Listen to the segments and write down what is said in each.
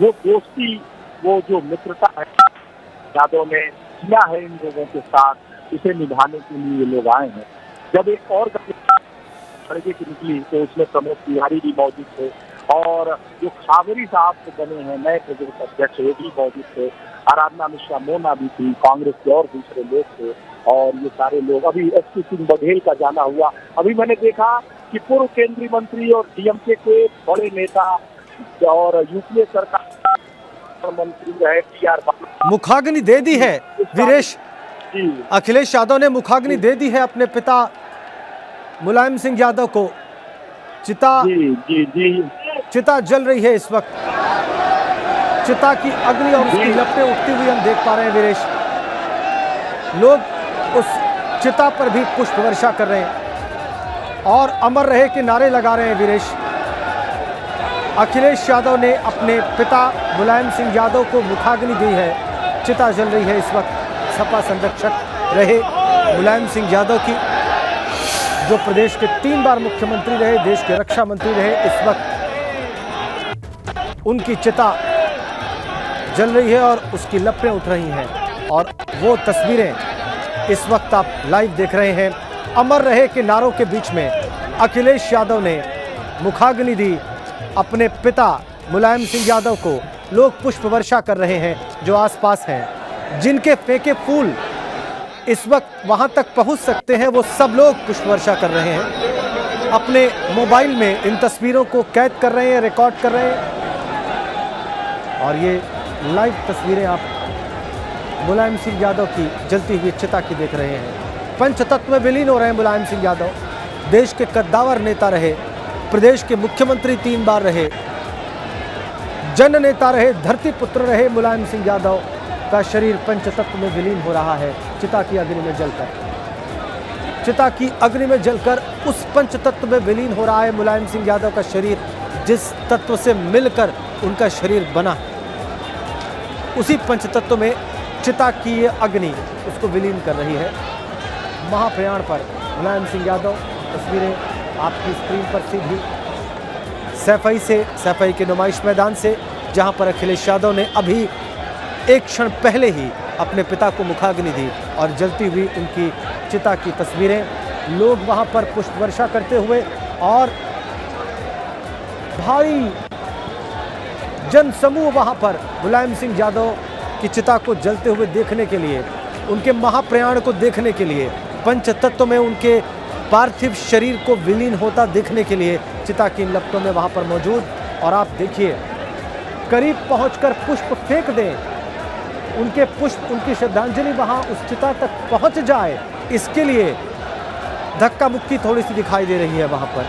वो दोस्ती, वो जो मित्रता है यादव ने किया है इन लोगों के साथ, उसे निभाने के लिए ये लोग आए हैं। जब एक और लड़के की निकली तो उसमें प्रमोद तिवारी भी मौजूद थे और जो खावरी साहब बने हैं नए प्रदेश अध्यक्ष वो भी मौजूद थे, आराधना मिश्रा मोना भी थी, कांग्रेस के और दूसरे लोग थे और ये सारे लोग। अभी एसपी सिंह बघेल का जाना हुआ, अभी मैंने देखा कि पूर्व केंद्रीय मंत्री और डीएमके के बड़े नेता और यूपीए सरकार मंत्री रहे टीआर मुखाग्नि दे दी है वीरेश, अखिलेश यादव ने मुखाग्नि दे दी है अपने पिता मुलायम सिंह यादव को। चिता जल रही है इस वक्त, चिता की अग्नि और उसकी लपटें उठती हुई हम देख पा रहे हैं वीरेश। लोग उस चिता पर भी पुष्प वर्षा कर रहे हैं और अमर रहे के नारे लगा रहे हैं वीरेश। अखिलेश यादव ने अपने पिता मुलायम सिंह यादव को मुखाग्नि दी है, चिता जल रही है इस वक्त। सपा संरक्षक रहे मुलायम सिंह यादव की, जो प्रदेश के 3 बार मुख्यमंत्री रहे, देश के रक्षा मंत्री रहे, इस वक्त उनकी चिता जल रही है और उसकी लपटें उठ रही हैं और वो तस्वीरें इस वक्त आप लाइव देख रहे हैं। अमर रहे के नारों के बीच में अखिलेश यादव ने मुखाग्नि दी अपने पिता मुलायम सिंह यादव को। लोग पुष्प वर्षा कर रहे हैं जो आसपास हैं, जिनके फेंके फूल इस वक्त वहां तक पहुंच सकते हैं, वो सब लोग पुष्प वर्षा कर रहे हैं। अपने मोबाइल में इन तस्वीरों को कैद कर रहे हैं, रिकॉर्ड कर रहे हैं और ये लाइव तस्वीरें आप मुलायम सिंह यादव की जलती हुई चिता की देख रहे हैं। पंचतत्व में विलीन हो रहे हैं मुलायम सिंह यादव। देश के कद्दावर नेता रहे, प्रदेश के मुख्यमंत्री 3 बार रहे, जन नेता रहे, धरती पुत्र रहे। मुलायम सिंह यादव का शरीर पंचतत्व में विलीन हो रहा है चिता की अग्नि में जलकर। चिता की अग्नि में जलकर उस पंचतत्व में विलीन हो रहा है मुलायम सिंह यादव का शरीर, जिस तत्व से मिलकर उनका शरीर बना, उसी पंचतत्व में चिता की ये अग्नि उसको विलीन कर रही है। महाप्रयाण पर मुलायम सिंह यादव, तस्वीरें आपकी स्क्रीन पर सीधी सैफई के नुमाइश मैदान से, जहां पर अखिलेश यादव ने अभी एक क्षण पहले ही अपने पिता को मुखाग्नि दी और जलती हुई उनकी चिता की तस्वीरें। लोग वहां पर पुष्प वर्षा करते हुए और भारी जनसमूह वहां पर मुलायम सिंह यादव की चिता को जलते हुए देखने के लिए, उनके महाप्रयाण को देखने के लिए, पंचतत्व में उनके पार्थिव शरीर को विलीन होता देखने के लिए चिता की लपटों में वहां पर मौजूद। और आप देखिए, करीब पहुंचकर पुष्प फेंक दें, उनके पुष्प, उनकी श्रद्धांजलि वहां उस चिता तक पहुंच जाए, इसके लिए धक्का मुक्की थोड़ी सी दिखाई दे रही है। वहां पर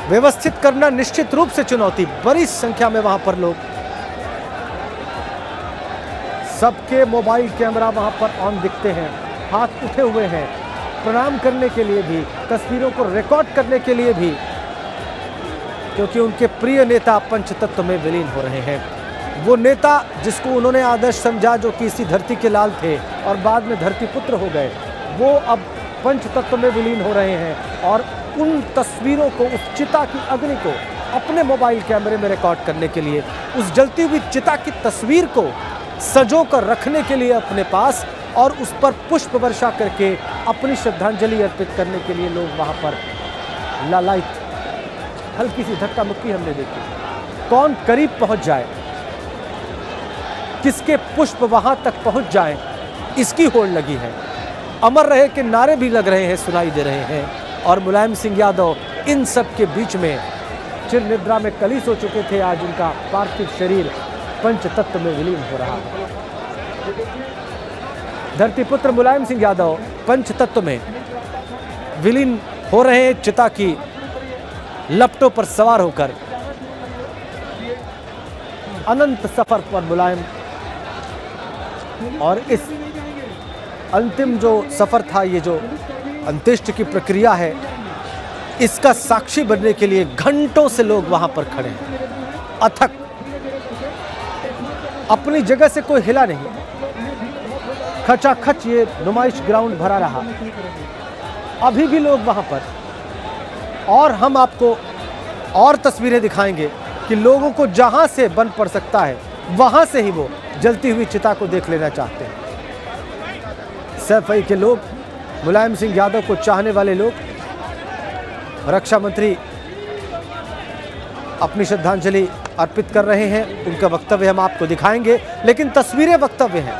व्यवस्थित करना निश्चित रूप से चुनौती, बड़ी संख्या में वहां पर लोग, सबके मोबाइल कैमरा वहां पर ऑन दिखते हैं, हाथ उठे हुए हैं प्रणाम करने के लिए भी, तस्वीरों को रिकॉर्ड करने के लिए भी, क्योंकि उनके प्रिय नेता पंचतत्व में विलीन हो रहे हैं। वो नेता जिसको उन्होंने आदर्श समझा, जो कि इसी धरती के लाल थे और बाद में धरती पुत्र हो गए, वो अब पंचतत्व में विलीन हो रहे हैं और उन तस्वीरों को, उस चिता की अग्नि को अपने मोबाइल कैमरे में रिकॉर्ड करने के लिए, उस जलती हुई चिता की तस्वीर को सजो कर रखने के लिए अपने पास और उस पर पुष्प वर्षा करके अपनी श्रद्धांजलि अर्पित करने के लिए लोग वहां पर लालायित, हल्की सी धक्का मुक्की हमने देखी। कौन करीब पहुंच जाए, किसके पुष्प वहां तक पहुंच जाए, इसकी होड़ लगी है। अमर रहे के नारे भी लग रहे हैं, सुनाई दे रहे हैं और मुलायम सिंह यादव इन सब के बीच में चिर निद्रा में कलीस हो चुके थे। आज उनका पार्थिव शरीर पंचतत्व में विलीन हो रहा है। धरती पुत्र मुलायम सिंह यादव पंचतत्व में विलीन हो रहे हैं, चिता की लपटों पर सवार होकर अनंत सफर पर मुलायम। और इस अंतिम जो सफर था, ये जो अंत्येष्टि की प्रक्रिया है, इसका साक्षी बनने के लिए घंटों से लोग वहां पर खड़े हैं। अथक, अपनी जगह से कोई हिला नहीं, खचाखच ये नुमाइश ग्राउंड भरा रहा। अभी भी लोग वहां पर, और हम आपको और तस्वीरें दिखाएंगे कि लोगों को जहां से बन पड़ सकता है वहां से ही वो जलती हुई चिता को देख लेना चाहते हैं। सैफई के लोग, मुलायम सिंह यादव को चाहने वाले लोग, रक्षा मंत्री अपनी श्रद्धांजलि अर्पित कर रहे हैं। उनका वक्तव्य हम आपको दिखाएंगे, लेकिन तस्वीरें वक्तव्य हैं,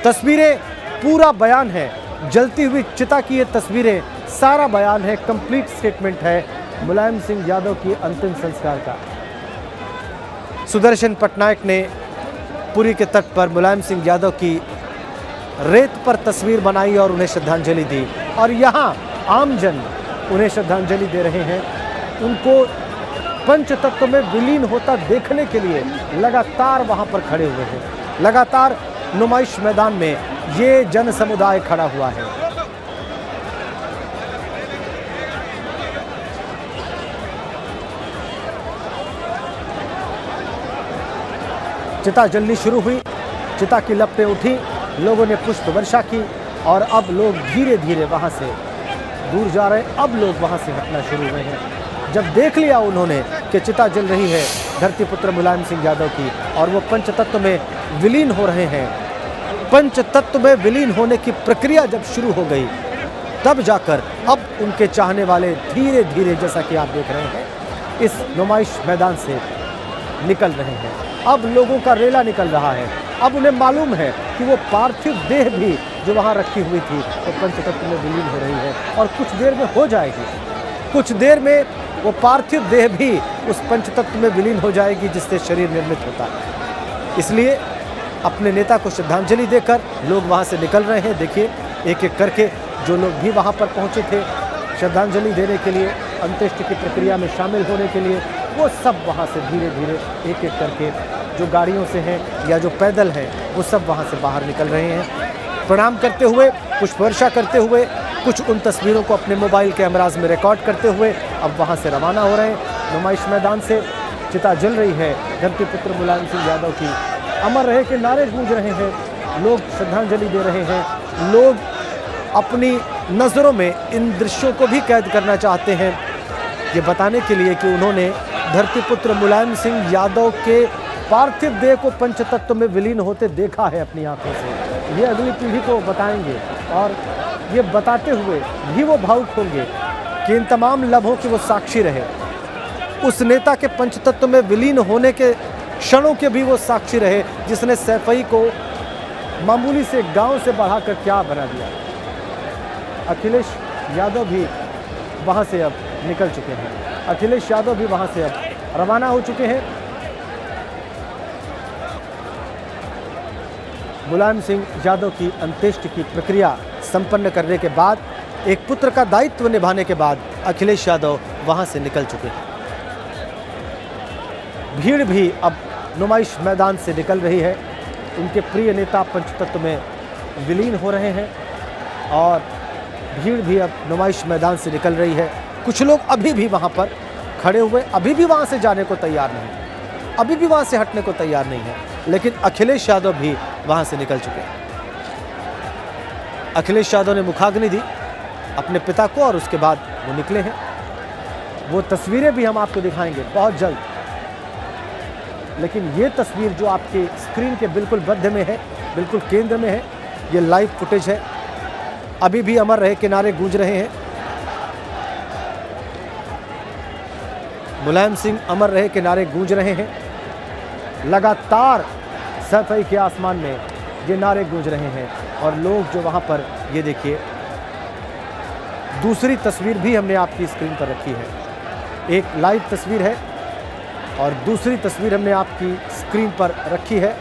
तस्वीरें पूरा बयान है। जलती हुई चिता की ये तस्वीरें सारा बयान है, कंप्लीट स्टेटमेंट है मुलायम सिंह यादव की अंतिम संस्कार का। सुदर्शन पटनायक ने पुरी के तट पर मुलायम सिंह यादव की रेत पर तस्वीर बनाई और उन्हें श्रद्धांजलि दी, और यहाँ आमजन उन्हें श्रद्धांजलि दे रहे हैं। उनको पंचतत्व में विलीन होता देखने के लिए लगातार वहां पर खड़े हुए हैं। लगातार नुमाइश मैदान में ये जन समुदाय खड़ा हुआ है। चिता जलनी शुरू हुई, चिता की लपटें उठी, लोगों ने पुष्प वर्षा की और अब लोग धीरे धीरे वहां से दूर जा रहे हैं। अब लोग वहां से हटना शुरू हुए हैं। जब देख लिया उन्होंने कि चिता जल रही है धरती पुत्र मुलायम सिंह यादव की और वो पंचतत्व में विलीन हो रहे हैं, पंचतत्व में विलीन होने की प्रक्रिया जब शुरू हो गई, तब जाकर अब उनके चाहने वाले धीरे धीरे, जैसा कि आप देख रहे हैं, इस नुमाइश मैदान से निकल रहे हैं। अब लोगों का रेला निकल रहा है। अब उन्हें मालूम है कि वो पार्थिव देह भी जो वहाँ रखी हुई थी वो पंचतत्व में विलीन हो रही है और कुछ देर में हो जाएगी। कुछ देर में वो पार्थिव देह भी उस पंचतत्व में विलीन हो जाएगी जिससे शरीर निर्मित होता है। इसलिए अपने नेता को श्रद्धांजलि देकर लोग वहाँ से निकल रहे हैं। देखिए, एक एक करके जो लोग भी वहाँ पर पहुँचे थे श्रद्धांजलि देने के लिए, अंत्येष्टि की प्रक्रिया में शामिल होने के लिए, वो सब वहाँ से धीरे धीरे एक एक करके, जो गाड़ियों से हैं या जो पैदल हैं, वो सब वहाँ से बाहर निकल रहे हैं। प्रणाम करते हुए, पुष्प वर्षा करते हुए, कुछ उन तस्वीरों को अपने मोबाइल कैमराज में रिकॉर्ड करते हुए अब वहाँ से रवाना हो रहे हैं। नुमाइश मैदान से चिता जल रही है धरती पुत्र मुलायम सिंह यादव की। अमर रहे के नारे गूंज रहे हैं, लोग श्रद्धांजलि दे रहे हैं। लोग अपनी नज़रों में इन दृश्यों को भी कैद करना चाहते हैं, ये बताने के लिए कि उन्होंने धरती पुत्र मुलायम सिंह यादव के पार्थिव देह को पंचतत्व में विलीन होते देखा है अपनी आंखों से। ये अगली पीढ़ी को बताएंगे और ये बताते हुए भी वो भावुक होंगे कि इन तमाम लम्हों के वो साक्षी रहे। उस नेता के पंचतत्व में विलीन होने के क्षणों के भी वो साक्षी रहे जिसने सैफई को मामूली से गांव से बढ़ाकर क्या बना दिया। अखिलेश यादव भी वहां से अब निकल चुके हैं। अखिलेश यादव भी वहां से अब रवाना हो चुके हैं। मुलायम सिंह यादव की अंत्येष्टि की प्रक्रिया संपन्न करने के बाद, एक पुत्र का दायित्व निभाने के बाद अखिलेश यादव वहां से निकल चुके हैं। भीड़ भी अब नुमाइश मैदान से निकल रही है। उनके प्रिय नेता पंचतत्व में विलीन हो रहे हैं और भीड़ भी अब नुमाइश मैदान से निकल रही है। कुछ लोग अभी भी वहां पर खड़े हुए, अभी भी वहां से जाने को तैयार नहीं, अभी भी वहां से हटने को तैयार नहीं है, लेकिन अखिलेश यादव भी वहां से निकल चुके हैं। अखिलेश यादव ने मुखाग्नि दी अपने पिता को और उसके बाद वो निकले हैं। वो तस्वीरें भी हम आपको दिखाएंगे बहुत जल्द, लेकिन ये तस्वीर जो आपके स्क्रीन के बिल्कुल मध्य में है, बिल्कुल केंद्र में है, ये लाइव फुटेज है। अभी भी अमर रहे के नारे गूंज रहे हैं। मुलायम सिंह अमर रहे के नारे गूंज रहे हैं। लगातार सैफई के आसमान में ये नारे गूंज रहे हैं और लोग जो वहाँ पर, ये देखिए, दूसरी तस्वीर भी हमने आपकी स्क्रीन पर रखी है। एक लाइव तस्वीर है और दूसरी तस्वीर हमने आपकी स्क्रीन पर रखी है।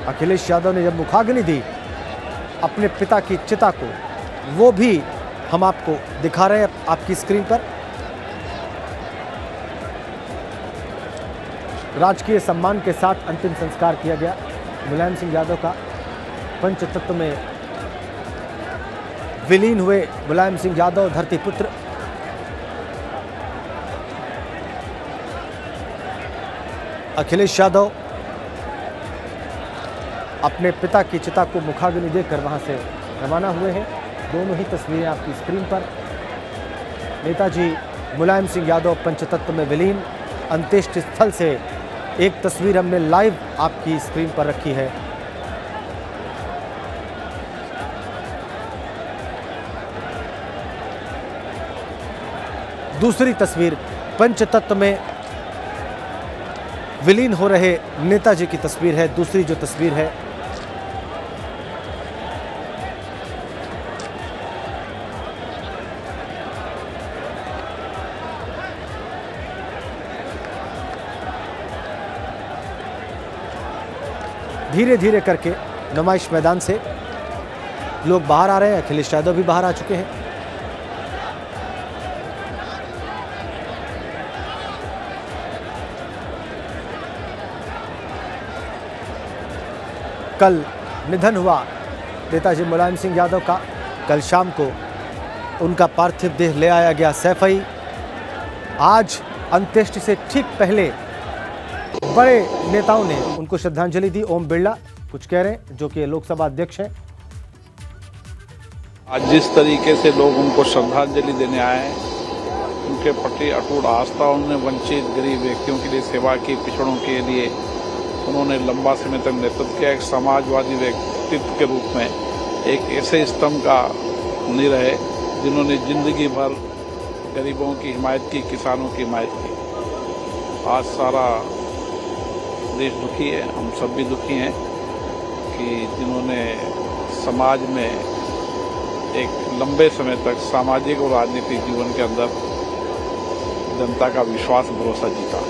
अखिलेश यादव ने जब मुखाग्नि दी अपने पिता की चिता को, वो भी हम आपको दिखा रहे हैं आपकी स्क्रीन पर। राजकीय सम्मान के साथ अंतिम संस्कार किया गया मुलायम सिंह यादव का। पंचतत्व में विलीन हुए मुलायम सिंह यादव धरती पुत्र अखिलेश यादव अपने पिता की चिता को मुखाग्नि देकर वहां से रवाना हुए हैं। दोनों ही तस्वीरें आपकी स्क्रीन पर। नेताजी मुलायम सिंह यादव पंचतत्व में विलीन, अंत्येष्टि स्थल से एक तस्वीर हमने लाइव आपकी स्क्रीन पर रखी है। दूसरी तस्वीर पंचतत्व में विलीन हो रहे नेताजी की तस्वीर है। दूसरी जो तस्वीर है धीरे धीरे करके नुमाइश मैदान से लोग बाहर आ रहे हैं। अखिलेश यादव भी बाहर आ चुके हैं। कल निधन हुआ नेताजी मुलायम सिंह यादव का। कल शाम को उनका पार्थिव देह ले आया गया सैफई। आज अंत्येष्टि से ठीक पहले बड़े नेताओं ने उनको श्रद्धांजलि दी। ओम बिरला कुछ कह रहे हैं, जो कि लोकसभा अध्यक्ष हैं। आज जिस तरीके से लोग उनको श्रद्धांजलि देने आए हैं, उनके प्रति अटूट आस्था, उन्होंने वंचित गरीब व्यक्तियों के लिए सेवा की, पिछड़ों के लिए उन्होंने लंबा समय तक नेतृत्व किया। एक समाजवादी व्यक्तित्व के रूप में एक ऐसे स्तंभ का नींव रहे जिन्होंने जिंदगी भर गरीबों की हिमायत की, किसानों की हिमायत की। आज सारा देश दुखी है, हम सब भी दुखी हैं कि जिन्होंने समाज में एक लंबे समय तक सामाजिक और राजनीतिक जीवन के अंदर जनता का विश्वास, भरोसा जीता।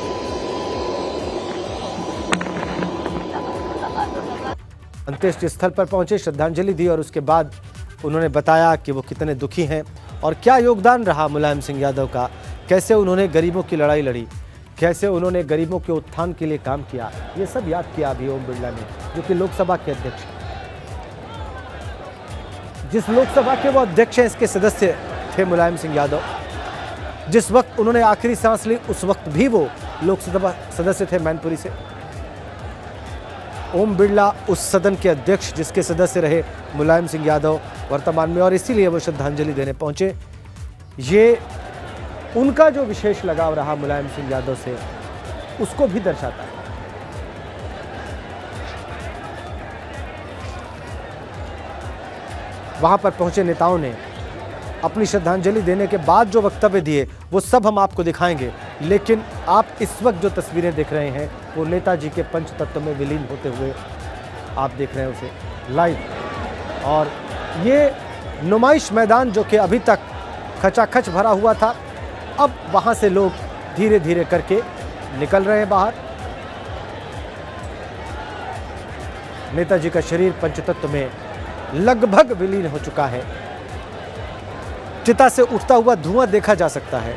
अंत्येष्टि स्थल पर पहुंचे, श्रद्धांजलि दी और उसके बाद उन्होंने बताया कि वो कितने दुखी हैं और क्या योगदान रहा मुलायम सिंह यादव का, कैसे उन्होंने गरीबों की लड़ाई लड़ी, कैसे उन्होंने गरीबों के उत्थान के लिए काम किया। ये सब याद किया अभी ओम बिरला ने, जो कि लोकसभा के अध्यक्ष हैं। जिस लोकसभा के वो अध्यक्ष हैं, इसके सदस्य थे मुलायम सिंह यादव। जिस वक्त उन्होंने आखिरी सांस ली, उस वक्त भी वो लोकसभा सदस्य थे मैनपुरी से। ओम बिरला उस सदन के अध्यक्ष जिसके सदस्य रहे मुलायम सिंह यादव वर्तमान में, और इसीलिए वो श्रद्धांजलि देने पहुंचे। ये उनका जो विशेष लगाव रहा मुलायम सिंह यादव से, उसको भी दर्शाता है। वहां पर पहुंचे नेताओं ने अपनी श्रद्धांजलि देने के बाद जो वक्तव्य दिए, वो सब हम आपको दिखाएंगे। लेकिन आप इस वक्त जो तस्वीरें देख रहे हैं, वो नेताजी के पंचतत्व में विलीन होते हुए आप देख रहे हैं उसे लाइव। और ये नुमाइश मैदान जो कि अभी तक खचाखच भरा हुआ था, अब वहां से लोग धीरे धीरे करके निकल रहे हैं बाहर। नेताजी का शरीर पंचतत्व में लगभग विलीन हो चुका है। चिता से उठता हुआ धुआं देखा जा सकता है।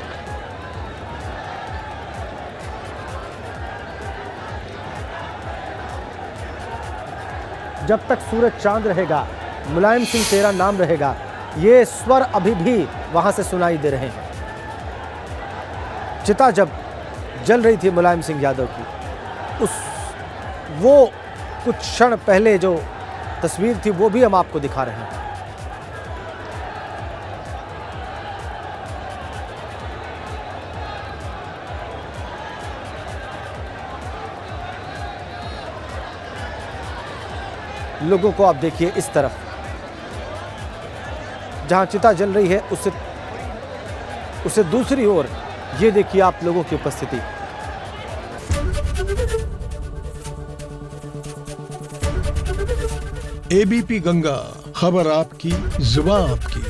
जब तक सूरज चांद रहेगा, मुलायम सिंह तेरा नाम रहेगा, ये स्वर अभी भी वहां से सुनाई दे रहे हैं। चिता जब जल रही थी मुलायम सिंह यादव की, वो कुछ क्षण पहले जो तस्वीर थी, वो भी हम आपको दिखा रहे हैं। लोगों को आप देखिए इस तरफ, जहां चिता जल रही है, उससे दूसरी ओर ये देखिए आप लोगों की उपस्थिति। एबीपी गंगा, खबर आपकी, जुबान आपकी।